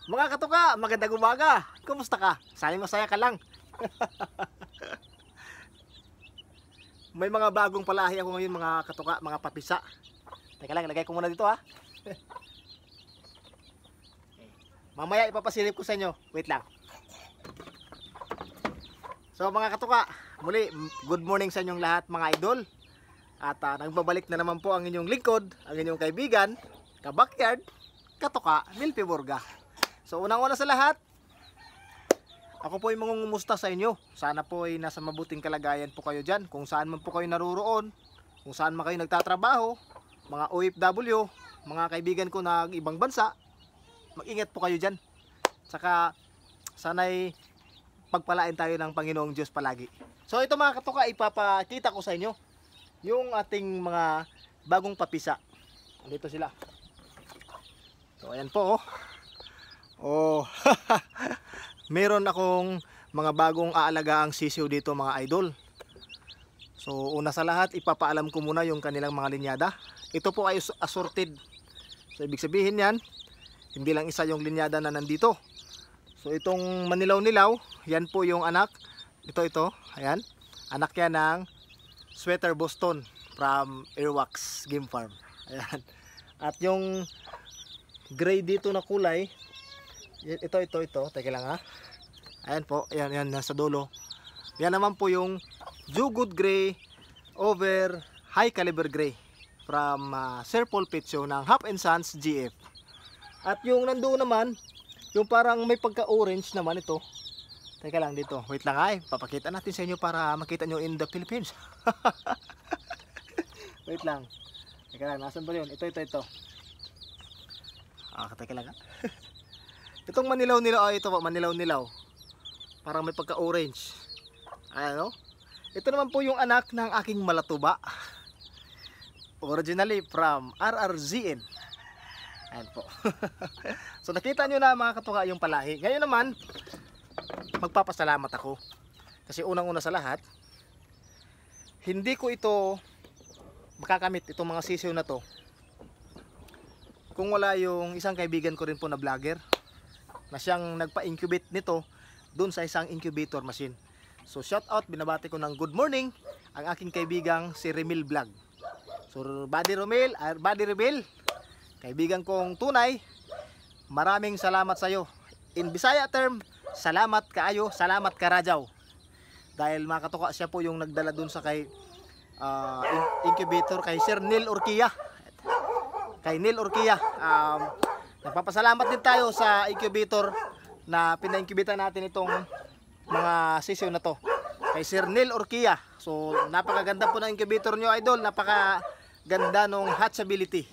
Mga katuka, magandang umaga. Kumusta ka? Sana masaya ka lang. May mga bagong palahi ako ngayon mga katuka, mga papisa. Teka lang, ilagay ko muna dito ha. Mamaya ipapasilip ko sa inyo. Wait lang. So mga katuka, muli good morning sa inyong lahat mga idol. At nagbabalik na naman po ang inyong lingkod, ang inyong kaibigan, kabakyard, katuka, Milpy Borga. So unang-una sa lahat, ako po ay mangungumusta sa inyo. Sana po ay nasa mabuting kalagayan po kayo dyan. Kung saan man po kayo naroroon, kung saan man kayo nagtatrabaho, mga OFW, mga kaibigan ko na ibang bansa, mag-ingat po kayo dyan. Saka sana'y pagpalain tayo ng Panginoong Diyos palagi. So ito mga katuka, ipapakita ko sa inyo yung ating mga bagong papisa. Dito sila. So ayan po oh. Oh, meron akong mga bagong aalagaang sisiw dito mga idol. So una sa lahat, ipapaalam ko muna yung kanilang mga linyada. Ito po ay assorted. So ibig sabihin yan, hindi lang isa yung linyada na nandito. So itong manilaw-nilaw, yan po yung anak. Ito, ayan. Anak yan ng Sweater Boston from Airwax Game Farm. Ayan. At yung gray dito na kulay, ito. Teka lang ha. Ayan po, yan nasa dulo. Yan naman po yung Jugood Gray over High Caliber Gray from Sir Paul Pitso ng Hop and Sons GF. At yung nandoon naman, yung parang may pagka-orange naman ito. Teka lang dito. Wait lang ay, papakita natin sa inyo para makita nyo in the Philippines. Wait lang. Teka lang, nasan ba yun? Ito. Teka lang ha. Itong manilaw-nilaw, ito po, manilaw-nilaw. Parang may pagka-orange. Ayan o. Ito naman po yung anak ng aking malatuba. Originally from RRZN. Ayan po. So nakita nyo na mga katuka yung palahi. Ngayon naman, magpapasalamat ako. Kasi unang-una sa lahat, hindi ko ito makakamit, itong mga sisiw na to, kung wala yung isang kaibigan ko rin po na vlogger na siyang nagpa-incubate nito dun sa isang incubator machine. So shout out, binabati ko ng good morning ang aking kaibigang si Remil Vlog. So Buddy Remil, kaibigan kong tunay, maraming salamat sa iyo. In Bisaya term, salamat kaayo, salamat ka Rajaw. Dahil mga katuka, siya po yung nagdala dun sa kay incubator kay Sir Neil Urquia. Kay Neil Urquia. Nagpapasalamat din tayo sa incubator na pina-incubate natin itong mga sisiw na to. Kay Sir Neil Urquia. So napakaganda po ng incubator nyo idol. Napakaganda nung hatchability.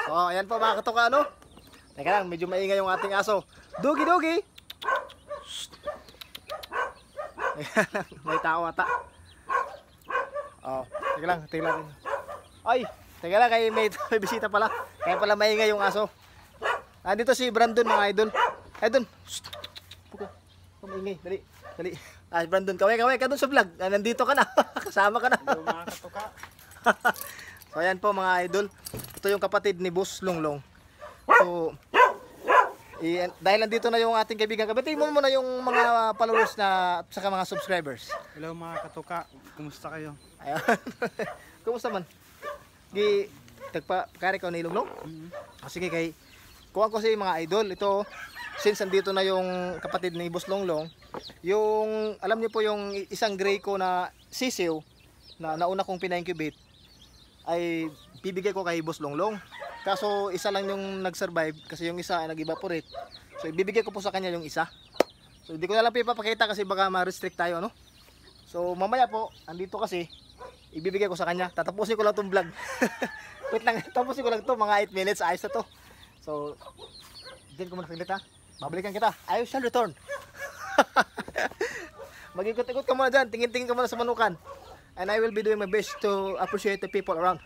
So ayan po mga katuka ano. Teka lang, medyo maingay yung ating aso. Dugi. May tao ata. Teka lang. Ay, teka lang, kay may bisita pala. Kaya pala maingay yung aso. Dito si Brandon mga idol. Idol. Puko. Maingay, dali. Brandon, kaway ka dun sa vlog. Nandito ka na. Kasama ka na. Hello mga katuka. So ayan po mga idol. Ito yung kapatid ni Boss Longlong. So dahil nandito na yung ating kaibigan, kabatiin mo muna yung mga followers na saka mga subscribers. Hello mga katuka. Kumusta kayo? Ayan. Kumusta man? Tagpa-kari ka ni Longlong? Sige kay kuha ko si mga idol. Ito, since nandito na yung kapatid ni Boss Longlong, yung alam niyo po yung isang gray ko na sisiw na nauna kong pina-incubate ay bibigay ko kay Boss Longlong. Kaso isa lang yung nag-survive kasi yung isa ay nag-evaporate. So ibibigay ko po sa kanya yung isa. So hindi ko na lang ipapakita kasi baka ma-restrict tayo no. So mamaya po, andito kasi ibibigay ko sa kanya. Tatapusin ko lang tong vlog. Wait lang, tapusin ko lang to mga 8 minutes, ayos na to. So din ko muna saglit ha. Babalikan kita. I shall return. Mag-ikot-ikot ka muna dyan. Tingin-tingin ka muna sa manukan. And I will be doing my best to appreciate the people around.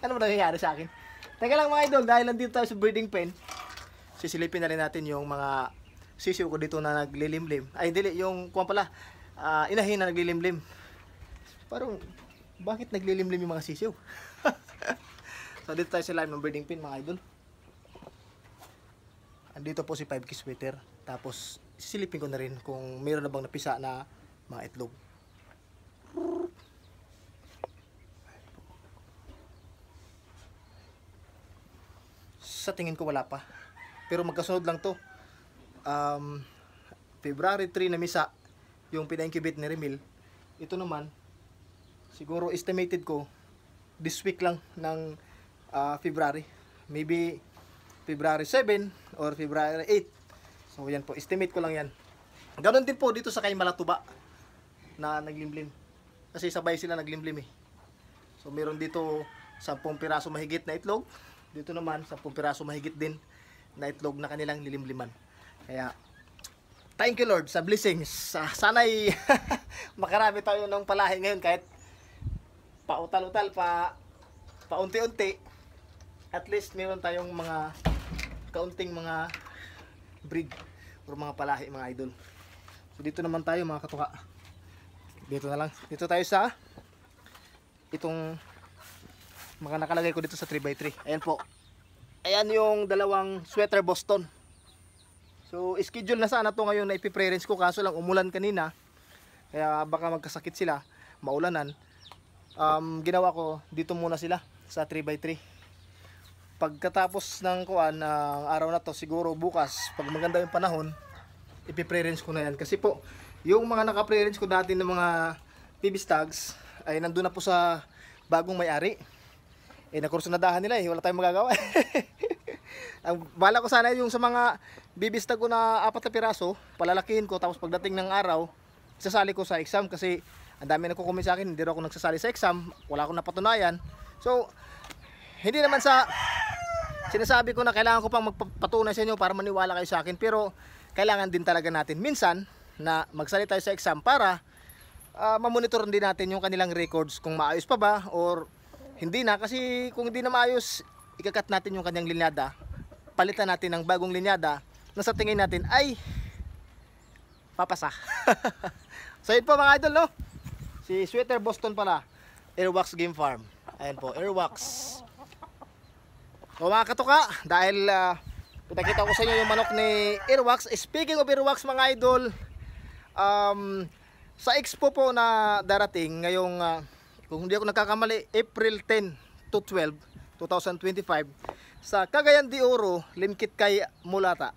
Ano mo nangyayari sa akin? Teka lang mga idol, dahil nandito tayo sa breeding pen, sisilipin na rin natin yung mga sisiw ko dito na naglilimlim. Ay, dili, yung kuwan pala, inahin na naglilimlim. Parang, bakit naglilimlim yung mga sisiw? So, dito tayo sa live ng breeding pen mga idol. andito po si 5K sweater. Tapos sisilipin ko na rin kung mayroon na bang napisa na mga itlog. Sa tingin ko wala pa. Pero magkasunod lang to. February 3 na misa yung pina-incubate ni Remil. Ito naman siguro estimated ko this week lang ng February. Maybe February 7 or February 8. So yan po, estimate ko lang yan. Ganon din po dito sa kay Malatuba na naglimlim. Kasi sabay sila naglimlim eh. So meron dito 10 piraso mahigit na itlog. Dito naman 10 piraso mahigit din na itlog na kanilang lilimliman. Kaya thank you Lord sa blessings. Sana'y makarami tayo ng palahi ngayon kahit pautal-utal paunti-unti. At least meron tayong mga kaunting mga breed or mga palahi mga idol. So dito naman tayo mga katuka. Dito na lang. Dito tayo sa itong mga nakalagay ko dito sa 3x3. Ayan po. Ayan yung dalawang sweater Boston. So schedule na sana to ngayon na ipiprearrange ko, kaso lang umulan kanina. Kaya baka magkasakit sila, maulanan. Ginawa ko dito muna sila sa 3x3. Pagkatapos ng araw na to, siguro bukas pag maganda yung panahon, ipiprearrange ko na yan. Kasi po yung mga naka-prearrange ko dati ng mga PB Stags ay nandun na po sa bagong may-ari. Nakursunadahan nila wala tayong magagawa. Ang bala ko sana yung sa mga bibistag ko na 4 na piraso, palalakihin ko, tapos pagdating ng araw, isasali ko sa exam kasi ang dami nagko-comment sa akin, hindi rin ako nagsasali sa exam, wala akong napatunayan. So, hindi naman sa sinasabi ko na kailangan ko pang magpatunay sa inyo para maniwala kayo sa akin, pero kailangan din talaga natin minsan na magsali tayo sa exam para mamonitor din natin yung kanilang records kung maayos pa ba or hindi na, kasi kung hindi na maayos, ikakat natin yung kanyang linyada, palitan natin ng bagong linyada na sa tingin natin ay papasa. So yun po mga idol, no? Si Sweater Boston pala, Airwax Game Farm. Ayan po, Airwax. So mga katuka, dahil pinakita ko sa inyo yung manok ni Airwax. Speaking of Airwax mga idol, sa expo po na darating ngayong kung hindi ako nagkakamali, April 10 to 12, 2025 sa Cagayan de Oro, Limkit kay Mulata.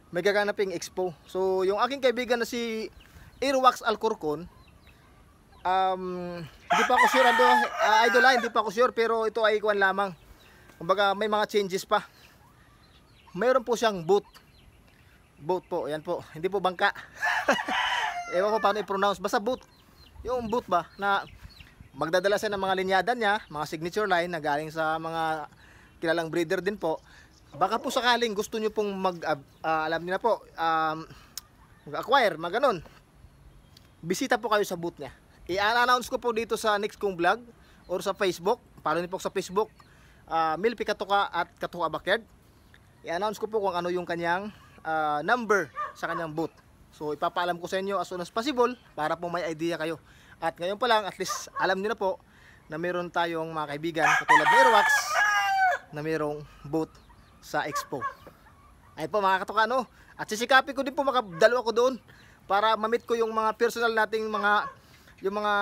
May gaganaping expo. So yung aking kaibigan na si Airwax Alcorcon, hindi pa ako sure idol, hindi pa ako sure, pero ito ay ikuan lamang. Kumbaga may mga changes pa. Mayroon po siyang boot. Boot po, ayan po. Hindi po bangka. Ewan ko paano i-pronounce, basta boot. Yung boot ba na magdadala siya ng mga linyada niya, mga signature line na galing sa mga kilalang breeder din po. Baka po sakaling gusto niyo pong alam niyo na po, mag-acquire, maganon. Bisita po kayo sa booth niya. I-announce ko po dito sa next kong vlog or sa Facebook. Follow niyo po sa Facebook, Milpi Katuka at Katuka Backyard. I-announce ko po kung ano yung kanyang number sa kanyang booth. So ipapaalam ko sa inyo as soon as possible para po may idea kayo. At ngayon pa lang, at least alam niyo na po na meron tayong mga kaibigan katulad ni Airwax na merong booth sa expo. Ayun po mga katuka, no? At sisikapin ko din po makadalo ako doon para ma-meet ko yung mga personal nating yung mga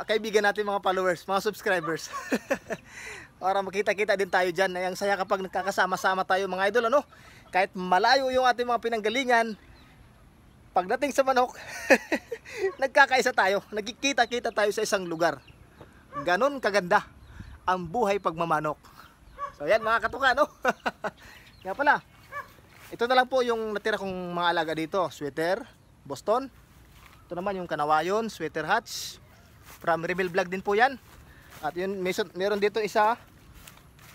kaibigan natin, mga followers, mga subscribers. Para makita-kita din tayo dyan. Ang saya kapag nagkakasama-sama tayo mga idol, ano? Kahit malayo yung ating mga pinanggalingan, pagdating sa manok, nagkakaisa tayo, nagkikita-kita tayo sa isang lugar. Ganon kaganda ang buhay pagmamanok. So yan mga katuka, no? Nga pala, ito na lang po yung natira kong mga alaga dito. Sweater Boston. Ito naman yung Kanawayon, Sweater Hatch. From Rebel Vlog din po yan. At yun, meron dito isa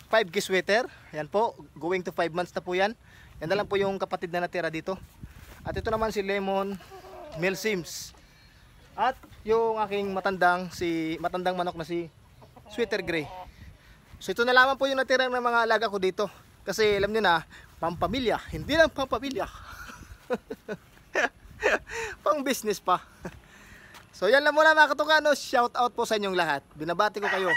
5K sweater. Yan po, going to 5 months na po yan. Yan na lang po yung kapatid na natira dito. At ito naman si Lemon Male Sims. At yung aking matandang manok na si Sweater Gray. So ito na lamang po yung natira ng mga alaga ko dito. Kasi alam niyo na, pampamilya, hindi lang pampamilya. Pang business pa. So yan lang muna mga katuka, no? Shout out po sa inyong lahat. Binabati ko kayo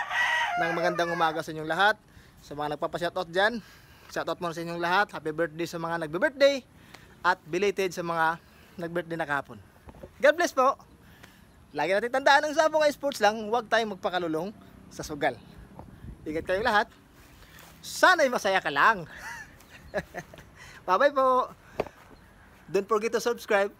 ng magandang umaga sa inyong lahat. Sa mga nagpapa-shoutout dyan, Shoutout muna sa inyong lahat. Happy birthday sa mga nagbe-birthday at belated sa mga nag-birthday na kahapon. God bless po. Lagi natin tandaan ang sabong ay sports lang, huwag tayong magpakalulong sa sugal. Ingat kayong lahat. Sana'y masaya ka lang. Bye-bye po. Don't forget to subscribe.